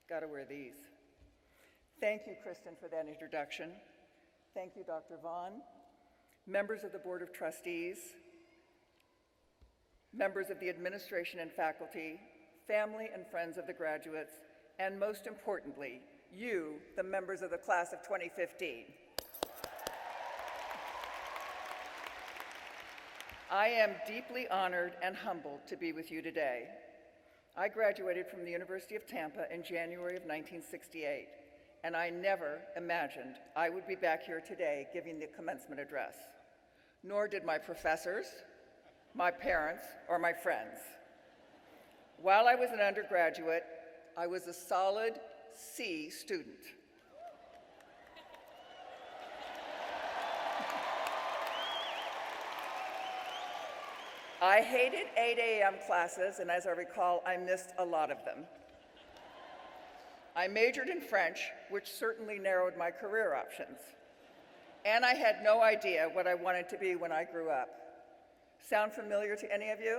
Gotta wear these. Thank you, Kristen, for that introduction. Thank you, Dr. Vaughn, members of the Board of Trustees, members of the administration and faculty, family and friends of the graduates, and most importantly, you, the members of the class of 2015. I am deeply honored and humbled to be with you today. I graduated from the University of Tampa in January of 1968, and I never imagined I would be back here today giving the commencement address. Nor did my professors, my parents, or my friends. While I was an undergraduate, I was a solid C student. I hated 8 a.m. classes, and as I recall, I missed a lot of them. I majored in French, which certainly narrowed my career options. And I had no idea what I wanted to be when I grew up. Sound familiar to any of you?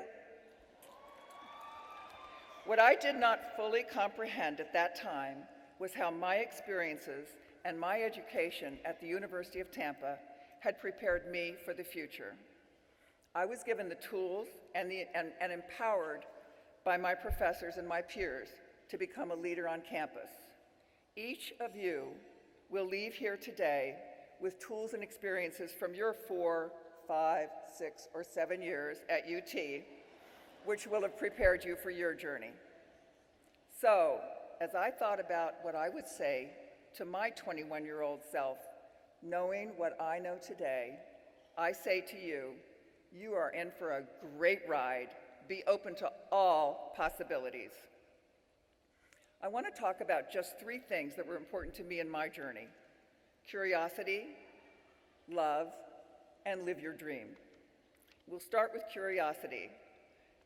What I did not fully comprehend at that time was how my experiences and my education at the University of Tampa had prepared me for the future. I was given the tools and empowered by my professors and my peers to become a leader on campus. Each of you will leave here today with tools and experiences from your 4, 5, 6, or 7 years at UT, which will have prepared you for your journey. So, as I thought about what I would say to my 21-year-old self, knowing what I know today, I say to you, you are in for a great ride. Be open to all possibilities. I want to talk about just 3 things that were important to me in my journey: curiosity, love, and live your dream. We'll start with curiosity.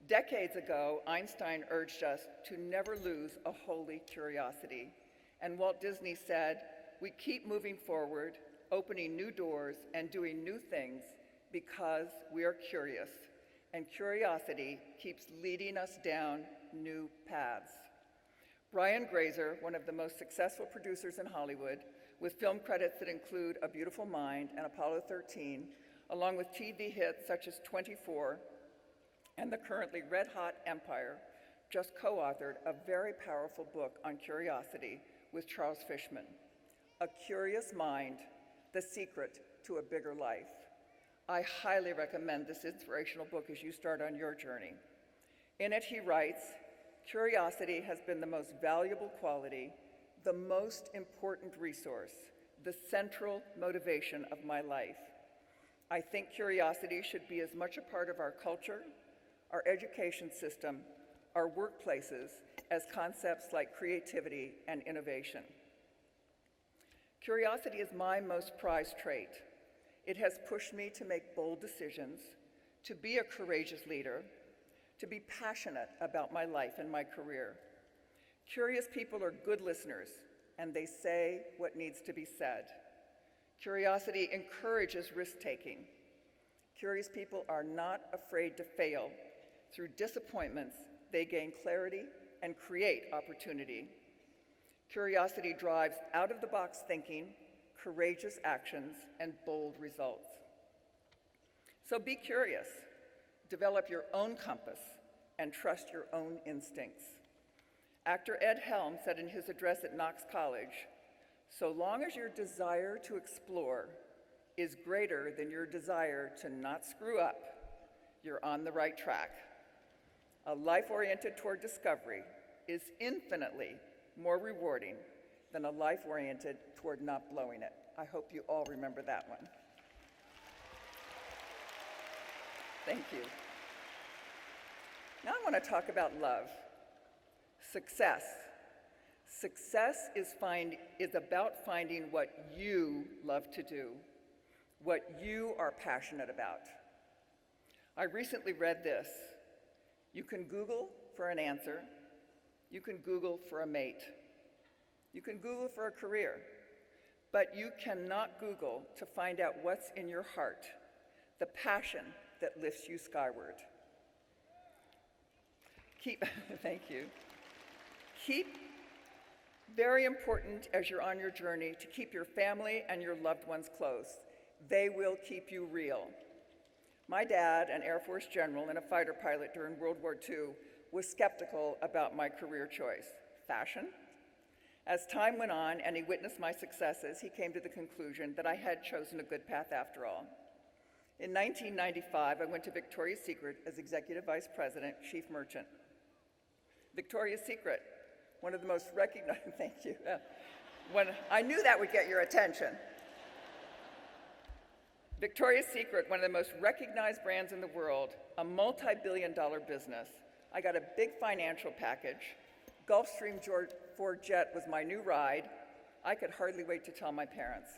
Decades ago, Einstein urged us to never lose a holy curiosity. And Walt Disney said, we keep moving forward, opening new doors and doing new things because we are curious. And curiosity keeps leading us down new paths. Brian Grazer, one of the most successful producers in Hollywood, with film credits that include A Beautiful Mind and Apollo 13, along with TV hits such as 24 and the currently red-hot Empire, just co-authored a very powerful book on curiosity with Charles Fishman, A Curious Mind, The Secret to a Bigger Life. I highly recommend this inspirational book as you start on your journey. In it, he writes, curiosity has been the most valuable quality, the most important resource, the central motivation of my life. I think curiosity should be as much a part of our culture, our education system, our workplaces, as concepts like creativity and innovation. Curiosity is my most prized trait. It has pushed me to make bold decisions, to be a courageous leader, to be passionate about my life and my career. Curious people are good listeners, and they say what needs to be said. Curiosity encourages risk-taking. Curious people are not afraid to fail. Through disappointments, they gain clarity and create opportunity. Curiosity drives out-of-the-box thinking, courageous actions, and bold results. So be curious, develop your own compass, and trust your own instincts. Actor Ed Helms said in his address at Knox College, so long as your desire to explore is greater than your desire to not screw up, you're on the right track. A life oriented toward discovery is infinitely more rewarding than a life oriented toward not blowing it. I hope you all remember that one. Thank you. Now I want to talk about love. Success. Success is about finding what you love to do, what you are passionate about. I recently read this. You can Google for an answer. You can Google for a mate. You can Google for a career. But you cannot Google to find out what's in your heart, the passion that lifts you skyward. Thank you. Very important as you're on your journey to keep your family and your loved ones close. They will keep you real. My dad, an Air Force general and a fighter pilot during World War II, was skeptical about my career choice. Fashion? As time went on and he witnessed my successes, he came to the conclusion that I had chosen a good path after all. In 1995, I went to Victoria's Secret as Executive Vice President, Chief Merchant. Victoria's Secret, one of the most recognized, thank you. I knew that would get your attention. Victoria's Secret, one of the most recognized brands in the world, a multi-billion-dollar business. I got a big financial package. Gulfstream Ford Jet was my new ride. I could hardly wait to tell my parents.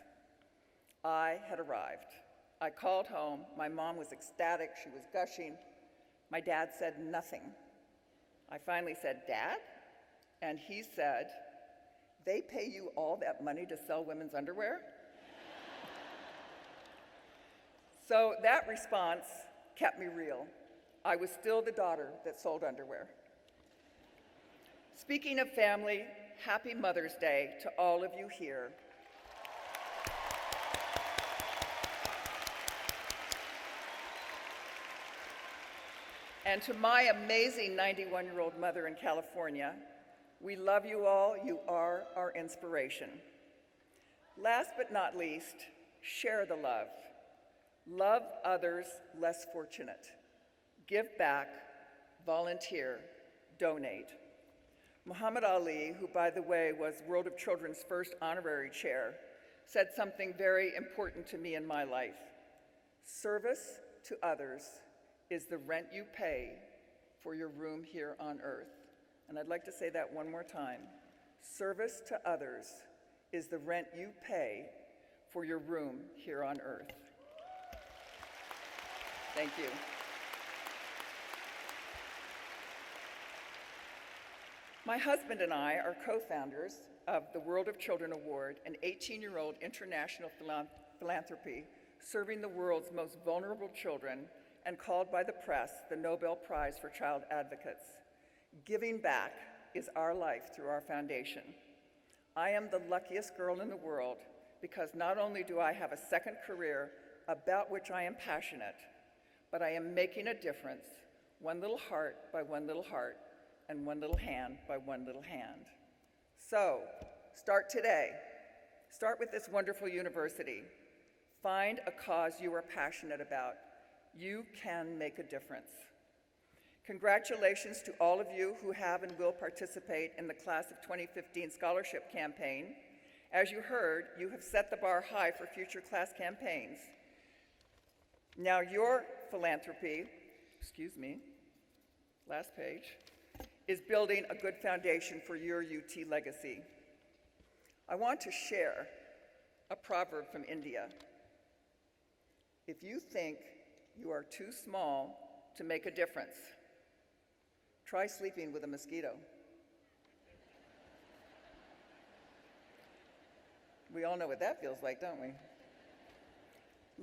I had arrived. I called home. My mom was ecstatic. She was gushing. My dad said nothing. I finally said, "Dad?" And he said, "They pay you all that money to sell women's underwear?" So that response kept me real. I was still the daughter that sold underwear. Speaking of family, happy Mother's Day to all of you here. And to my amazing 91-year-old mother in California, we love you all. You are our inspiration. Last but not least, share the love. Love others less fortunate. Give back, volunteer, donate. Muhammad Ali, who by the way was World of Children's first honorary chair, said something very important to me in my life. Service to others is the rent you pay for your room here on earth. And I'd like to say that one more time. Service to others is the rent you pay for your room here on earth. Thank you. My husband and I are co-founders of the World of Children Award, an 18-year-old international philanthropy serving the world's most vulnerable children and called by the press the Nobel Prize for Child Advocates. Giving back is our life through our foundation. I am the luckiest girl in the world because not only do I have a second career about which I am passionate, but I am making a difference, one little heart by one little heart, and one little hand by one little hand. So, start today. Start with this wonderful university. Find a cause you are passionate about. You can make a difference. Congratulations to all of you who have and will participate in the Class of 2015 Scholarship Campaign. As you heard, you have set the bar high for future class campaigns. Now your philanthropy, last page, is building a good foundation for your UT legacy. I want to share a proverb from India. If you think you are too small to make a difference, try sleeping with a mosquito. We all know what that feels like, don't we?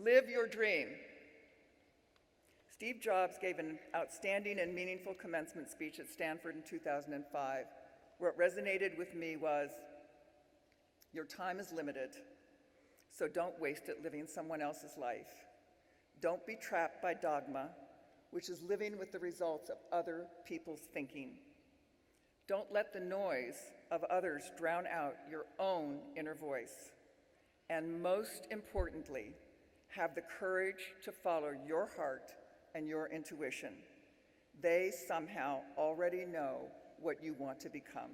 Live your dream. Steve Jobs gave an outstanding and meaningful commencement speech at Stanford in 2005. What resonated with me was, your time is limited, so don't waste it living someone else's life. Don't be trapped by dogma, which is living with the results of other people's thinking. Don't let the noise of others drown out your own inner voice. And most importantly, have the courage to follow your heart and your intuition. They somehow already know what you want to become.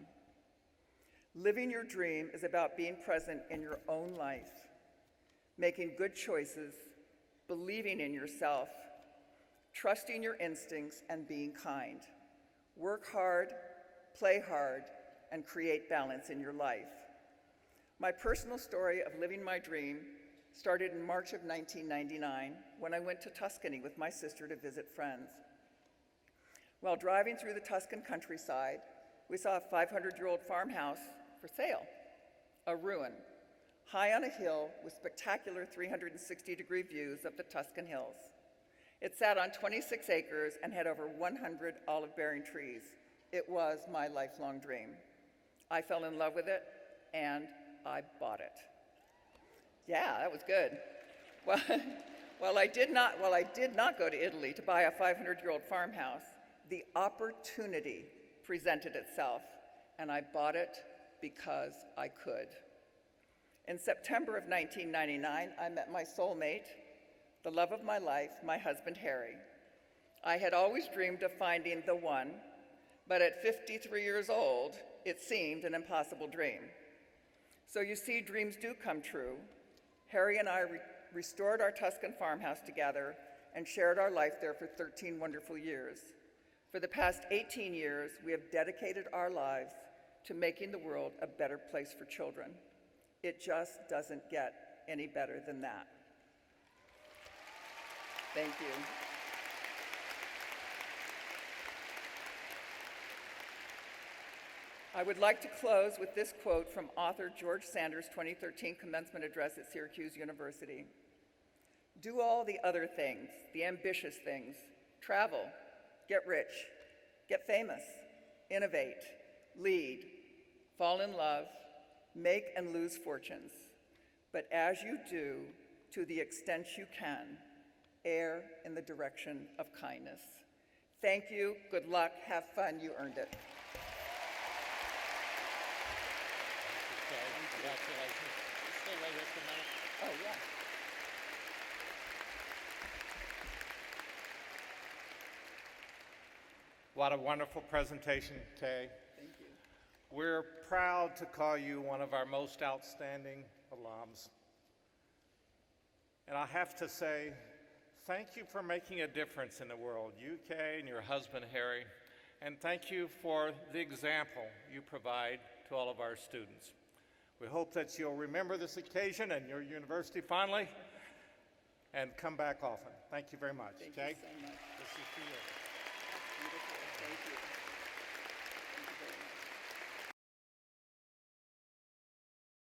Living your dream is about being present in your own life, making good choices, believing in yourself, trusting your instincts, and being kind. Work hard, play hard, and create balance in your life. My personal story of living my dream started in March of 1999 when I went to Tuscany with my sister to visit friends. While driving through the Tuscan countryside, we saw a 500-year-old farmhouse for sale, a ruin, high on a hill with spectacular 360-degree views of the Tuscan hills. It sat on 26 acres and had over 100 olive-bearing trees. It was my lifelong dream. I fell in love with it, and I bought it. Yeah, that was good. Well, while I did not go to Italy to buy a 500-year-old farmhouse, the opportunity presented itself, and I bought it because I could. In September of 1999, I met my soulmate, the love of my life, my husband, Harry. I had always dreamed of finding the one, but at 53 years old, it seemed an impossible dream. So you see, dreams do come true. Harry and I restored our Tuscan farmhouse together and shared our life there for 13 wonderful years. For the past 18 years, we have dedicated our lives to making the world a better place for children. It just doesn't get any better than that. Thank you. I would like to close with this quote from author George Sanders' 2013 commencement address at Syracuse University. Do all the other things, the ambitious things, travel, get rich, get famous, innovate, lead, fall in love, make and lose fortunes. But as you do, to the extent you can, err in the direction of kindness. Thank you, good luck, have fun, you earned it. Congratulations. Stay right here for a minute. Oh, yeah. What a wonderful presentation, Kay. Thank you. We're proud to call you one of our most outstanding alums. And I have to say, thank you for making a difference in the world, you, Kay, and your husband, Harry. And thank you for the example you provide to all of our students. We hope that you'll remember this occasion and your university fondly and come back often. Thank you very much. Thank Kay? you so much. This is for you.